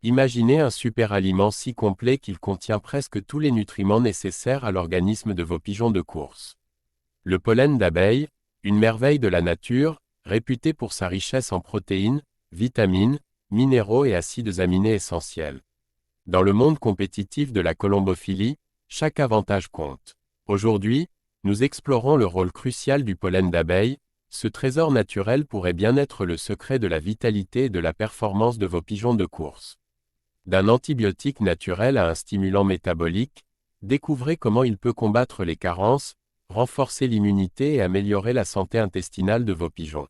Imaginez un super aliment si complet qu'il contient presque tous les nutriments nécessaires à l'organisme de vos pigeons de course. Le pollen d'abeille, une merveille de la nature, réputé pour sa richesse en protéines, vitamines, minéraux et acides aminés essentiels. Dans le monde compétitif de la colombophilie, chaque avantage compte. Aujourd'hui, nous explorons le rôle crucial du pollen d'abeille. Ce trésor naturel pourrait bien être le secret de la vitalité et de la performance de vos pigeons de course. D'un antibiotique naturel à un stimulant métabolique, découvrez comment il peut combattre les carences, renforcer l'immunité et améliorer la santé intestinale de vos pigeons.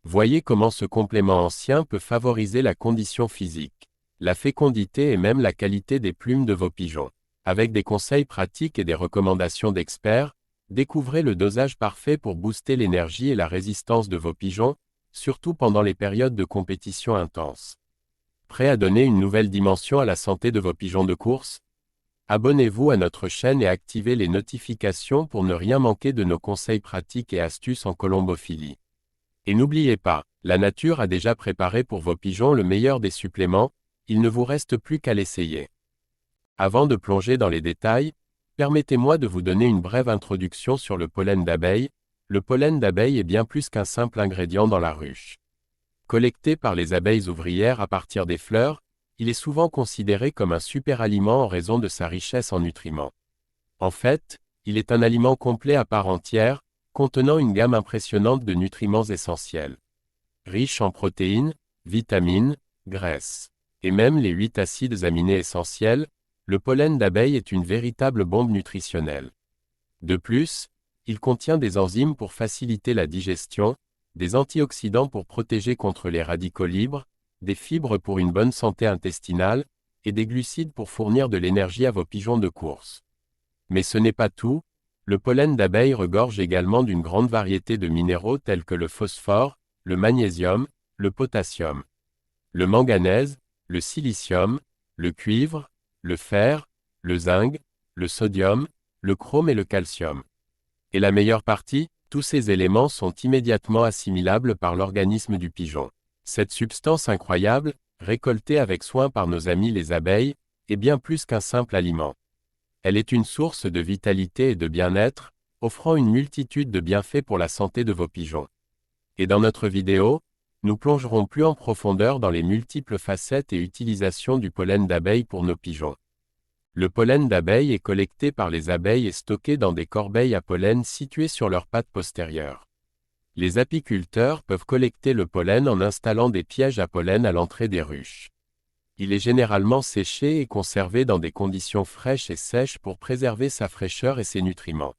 Voyez comment ce complément ancien peut favoriser la condition physique, la fécondité et même la qualité des plumes de vos pigeons. Avec des conseils pratiques et des recommandations d'experts, découvrez le dosage parfait pour booster l'énergie et la résistance de vos pigeons, surtout pendant les périodes de compétition intense. Prêt à donner une nouvelle dimension à la santé de vos pigeons de course? Abonnez-vous à notre chaîne et activez les notifications pour ne rien manquer de nos conseils pratiques et astuces en colombophilie. Et n'oubliez pas, la nature a déjà préparé pour vos pigeons le meilleur des suppléments, il ne vous reste plus qu'à l'essayer. Avant de plonger dans les détails, permettez-moi de vous donner une brève introduction sur le pollen d'abeille. Le pollen d'abeille est bien plus qu'un simple ingrédient dans la ruche. Collecté par les abeilles ouvrières à partir des fleurs, il est souvent considéré comme un super aliment en raison de sa richesse en nutriments. En fait, il est un aliment complet à part entière, contenant une gamme impressionnante de nutriments essentiels. Riche en protéines, vitamines, graisses, et même les 8 acides aminés essentiels, le pollen d'abeille est une véritable bombe nutritionnelle. De plus, il contient des enzymes pour faciliter la digestion, des antioxydants pour protéger contre les radicaux libres, des fibres pour une bonne santé intestinale, et des glucides pour fournir de l'énergie à vos pigeons de course. Mais ce n'est pas tout, le pollen d'abeille regorge également d'une grande variété de minéraux tels que le phosphore, le magnésium, le potassium, le manganèse, le silicium, le cuivre, le fer, le zinc, le sodium, le chrome et le calcium. Et la meilleure partie? Tous ces éléments sont immédiatement assimilables par l'organisme du pigeon. Cette substance incroyable, récoltée avec soin par nos amis les abeilles, est bien plus qu'un simple aliment. Elle est une source de vitalité et de bien-être, offrant une multitude de bienfaits pour la santé de vos pigeons. Et dans notre vidéo, nous plongerons plus en profondeur dans les multiples facettes et utilisations du pollen d'abeille pour nos pigeons. Le pollen d'abeille est collecté par les abeilles et stocké dans des corbeilles à pollen situées sur leurs pattes postérieures. Les apiculteurs peuvent collecter le pollen en installant des pièges à pollen à l'entrée des ruches. Il est généralement séché et conservé dans des conditions fraîches et sèches pour préserver sa fraîcheur et ses nutriments.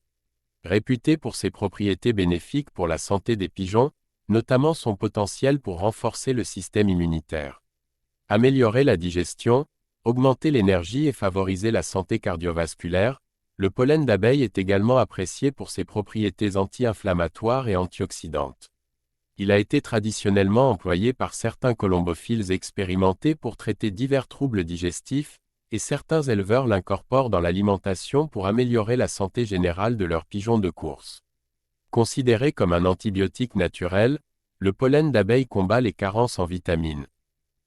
Réputé pour ses propriétés bénéfiques pour la santé des pigeons, notamment son potentiel pour renforcer le système immunitaire, améliorer la digestion, augmenter l'énergie et favoriser la santé cardiovasculaire, le pollen d'abeille est également apprécié pour ses propriétés anti-inflammatoires et antioxydantes. Il a été traditionnellement employé par certains colombophiles expérimentés pour traiter divers troubles digestifs, et certains éleveurs l'incorporent dans l'alimentation pour améliorer la santé générale de leurs pigeons de course. Considéré comme un antibiotique naturel, le pollen d'abeille combat les carences en vitamines,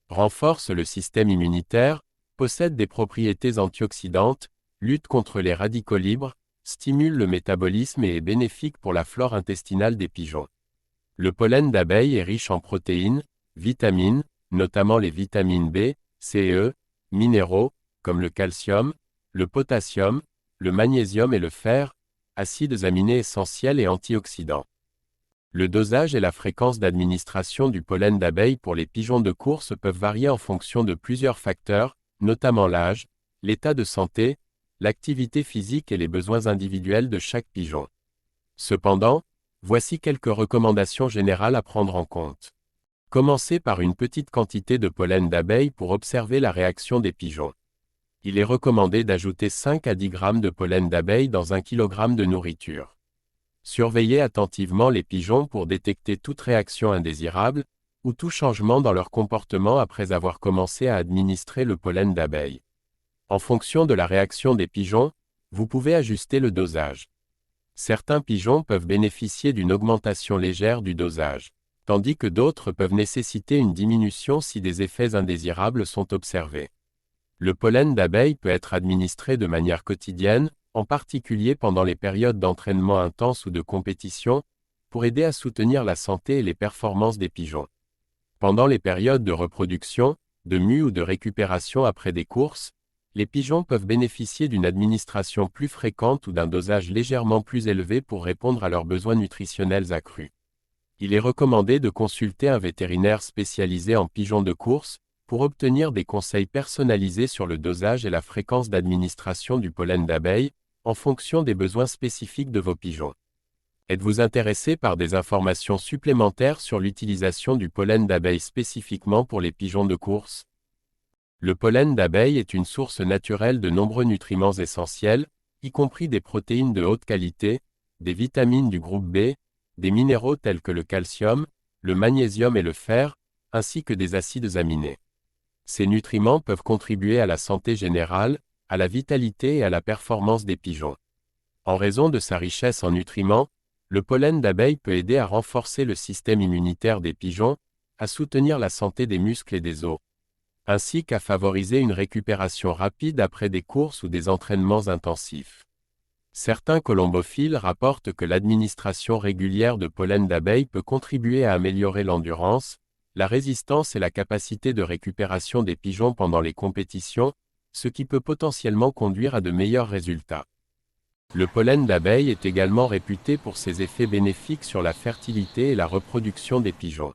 renforce le système immunitaire, possède des propriétés antioxydantes, lutte contre les radicaux libres, stimule le métabolisme et est bénéfique pour la flore intestinale des pigeons. Le pollen d'abeille est riche en protéines, vitamines, notamment les vitamines B, C et E, minéraux, comme le calcium, le potassium, le magnésium et le fer, acides aminés essentiels et antioxydants. Le dosage et la fréquence d'administration du pollen d'abeille pour les pigeons de course peuvent varier en fonction de plusieurs facteurs, notamment l'âge, l'état de santé, l'activité physique et les besoins individuels de chaque pigeon. Cependant, voici quelques recommandations générales à prendre en compte. Commencez par une petite quantité de pollen d'abeille pour observer la réaction des pigeons. Il est recommandé d'ajouter 5 à 10 grammes de pollen d'abeille dans 1 kg de nourriture. Surveillez attentivement les pigeons pour détecter toute réaction indésirable, ou tout changement dans leur comportement après avoir commencé à administrer le pollen d'abeille. En fonction de la réaction des pigeons, vous pouvez ajuster le dosage. Certains pigeons peuvent bénéficier d'une augmentation légère du dosage, tandis que d'autres peuvent nécessiter une diminution si des effets indésirables sont observés. Le pollen d'abeille peut être administré de manière quotidienne, en particulier pendant les périodes d'entraînement intense ou de compétition, pour aider à soutenir la santé et les performances des pigeons. Pendant les périodes de reproduction, de mue ou de récupération après des courses, les pigeons peuvent bénéficier d'une administration plus fréquente ou d'un dosage légèrement plus élevé pour répondre à leurs besoins nutritionnels accrus. Il est recommandé de consulter un vétérinaire spécialisé en pigeons de course pour obtenir des conseils personnalisés sur le dosage et la fréquence d'administration du pollen d'abeille, en fonction des besoins spécifiques de vos pigeons. Êtes-vous intéressé par des informations supplémentaires sur l'utilisation du pollen d'abeille spécifiquement pour les pigeons de course? Le pollen d'abeille est une source naturelle de nombreux nutriments essentiels, y compris des protéines de haute qualité, des vitamines du groupe B, des minéraux tels que le calcium, le magnésium et le fer, ainsi que des acides aminés. Ces nutriments peuvent contribuer à la santé générale, à la vitalité et à la performance des pigeons. En raison de sa richesse en nutriments, le pollen d'abeille peut aider à renforcer le système immunitaire des pigeons, à soutenir la santé des muscles et des os, ainsi qu'à favoriser une récupération rapide après des courses ou des entraînements intensifs. Certains colombophiles rapportent que l'administration régulière de pollen d'abeille peut contribuer à améliorer l'endurance, la résistance et la capacité de récupération des pigeons pendant les compétitions, ce qui peut potentiellement conduire à de meilleurs résultats. Le pollen d'abeille est également réputé pour ses effets bénéfiques sur la fertilité et la reproduction des pigeons.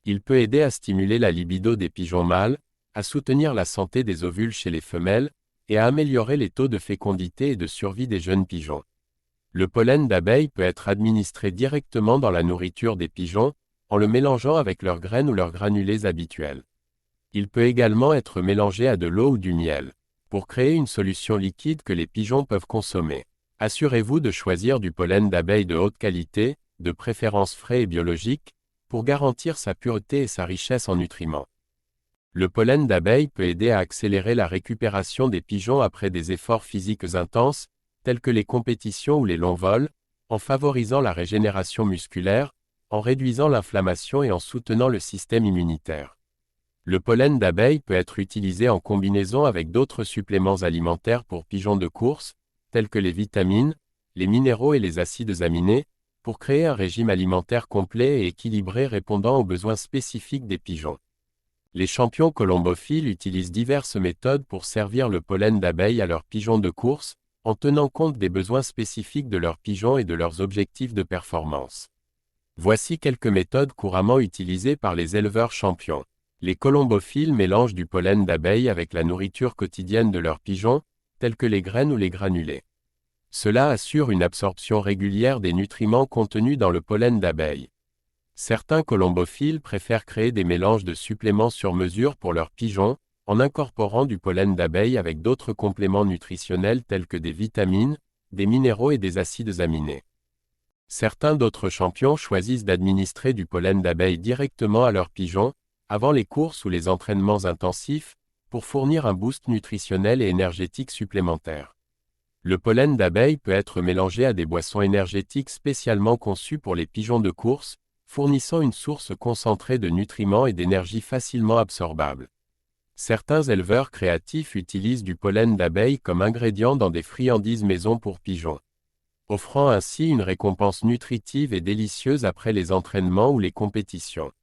Il peut aider à stimuler la libido des pigeons mâles, à soutenir la santé des ovules chez les femelles, et à améliorer les taux de fécondité et de survie des jeunes pigeons. Le pollen d'abeille peut être administré directement dans la nourriture des pigeons, en le mélangeant avec leurs graines ou leurs granulés habituels. Il peut également être mélangé à de l'eau ou du miel, pour créer une solution liquide que les pigeons peuvent consommer. Assurez-vous de choisir du pollen d'abeille de haute qualité, de préférence frais et biologique, pour garantir sa pureté et sa richesse en nutriments. Le pollen d'abeille peut aider à accélérer la récupération des pigeons après des efforts physiques intenses, tels que les compétitions ou les longs vols, en favorisant la régénération musculaire, en réduisant l'inflammation et en soutenant le système immunitaire. Le pollen d'abeille peut être utilisé en combinaison avec d'autres suppléments alimentaires pour pigeons de course, tels que les vitamines, les minéraux et les acides aminés, pour créer un régime alimentaire complet et équilibré répondant aux besoins spécifiques des pigeons. Les champions colombophiles utilisent diverses méthodes pour servir le pollen d'abeille à leurs pigeons de course, en tenant compte des besoins spécifiques de leurs pigeons et de leurs objectifs de performance. Voici quelques méthodes couramment utilisées par les éleveurs champions. Les colombophiles mélangent du pollen d'abeille avec la nourriture quotidienne de leurs pigeons, telles que les graines ou les granulés. Cela assure une absorption régulière des nutriments contenus dans le pollen d'abeille. Certains colombophiles préfèrent créer des mélanges de suppléments sur mesure pour leurs pigeons, en incorporant du pollen d'abeille avec d'autres compléments nutritionnels tels que des vitamines, des minéraux et des acides aminés. Certains d'autres champions choisissent d'administrer du pollen d'abeille directement à leurs pigeons, avant les courses ou les entraînements intensifs, pour fournir un boost nutritionnel et énergétique supplémentaire. Le pollen d'abeille peut être mélangé à des boissons énergétiques spécialement conçues pour les pigeons de course, fournissant une source concentrée de nutriments et d'énergie facilement absorbable. Certains éleveurs créatifs utilisent du pollen d'abeille comme ingrédient dans des friandises maison pour pigeons, offrant ainsi une récompense nutritive et délicieuse après les entraînements ou les compétitions.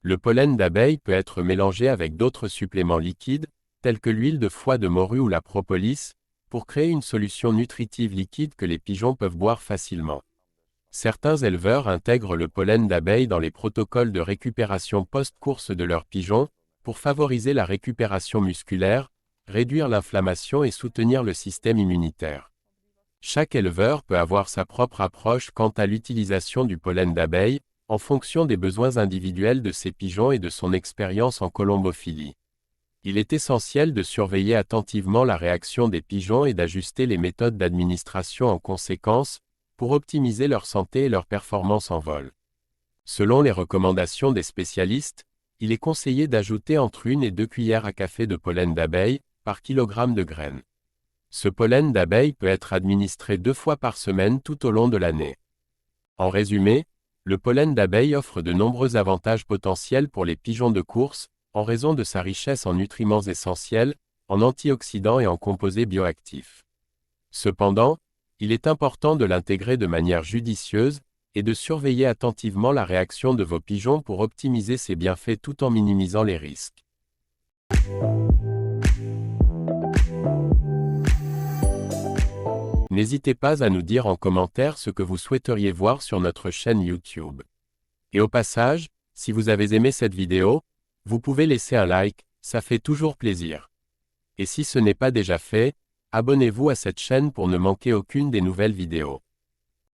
Le pollen d'abeille peut être mélangé avec d'autres suppléments liquides, tels que l'huile de foie de morue ou la propolis, pour créer une solution nutritive liquide que les pigeons peuvent boire facilement. Certains éleveurs intègrent le pollen d'abeille dans les protocoles de récupération post-course de leurs pigeons, pour favoriser la récupération musculaire, réduire l'inflammation et soutenir le système immunitaire. Chaque éleveur peut avoir sa propre approche quant à l'utilisation du pollen d'abeille, en fonction des besoins individuels de ses pigeons et de son expérience en colombophilie. Il est essentiel de surveiller attentivement la réaction des pigeons et d'ajuster les méthodes d'administration en conséquence, pour optimiser leur santé et leur performance en vol. Selon les recommandations des spécialistes, il est conseillé d'ajouter entre 1 et 2 cuillères à café de pollen d'abeille par kilogramme de graines. Ce pollen d'abeille peut être administré 2 fois par semaine tout au long de l'année. En résumé, le pollen d'abeille offre de nombreux avantages potentiels pour les pigeons de course, en raison de sa richesse en nutriments essentiels, en antioxydants et en composés bioactifs. Cependant, il est important de l'intégrer de manière judicieuse, et de surveiller attentivement la réaction de vos pigeons pour optimiser ses bienfaits tout en minimisant les risques. N'hésitez pas à nous dire en commentaire ce que vous souhaiteriez voir sur notre chaîne YouTube. Et au passage, si vous avez aimé cette vidéo, vous pouvez laisser un like, ça fait toujours plaisir. Et si ce n'est pas déjà fait, abonnez-vous à cette chaîne pour ne manquer aucune des nouvelles vidéos.